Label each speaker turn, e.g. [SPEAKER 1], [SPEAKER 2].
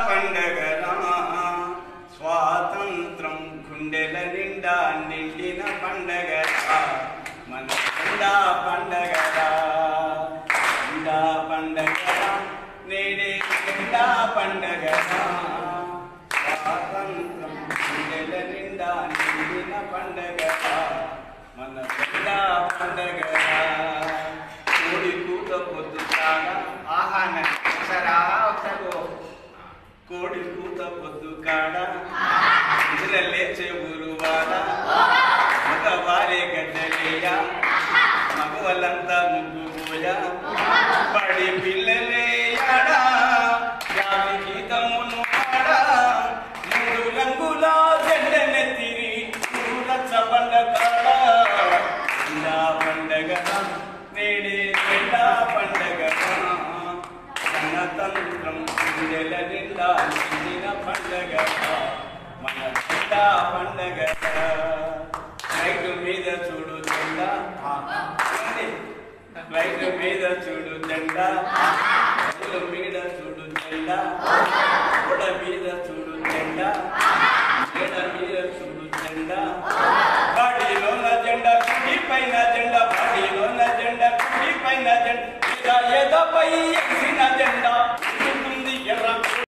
[SPEAKER 1] పండగరా స్వాతంత్రం గుండెల నిండా నిండిన పండగరా మన జెండా పండగరా జెండా పండగరా నేడే జెండా పండగరా స్వాతంత్రం గుండెల నిండా నిండిన పండగరా మన జెండా పండగరా కోడి కూత పొద్దు కాగా ఆహాన ఒకసారి కోడి కూత పొద్దు కాడ నిద్ర లేచే ఊరువాడ మగవారే గడ్డలేయ మగవాళ్ళంతా ముగ్గు పోయ పడి పిల్లలేయాడా జాతి గీతమును ఆడ మూడు రంగుల జెండనెత్తిరి రచ్చ పండగ జెండా పండగ నేడే జెండా పండగ గణతంత్రం గుండెల నిండా నిండిన పండగ మన జెండా పండగ రైతు మీద చూడు జెండా రైతు మీద చూడు జెండా రైతు మీద చూడు జెండా గోడ మీద చూడు జెండా గోడ మీద చూడు జెండా బాడీలోన జెండా కుడి పైన జెండా బాడీలోన జెండా కుడి పైన జెండా ఎదపై ఎగిసిన జెండా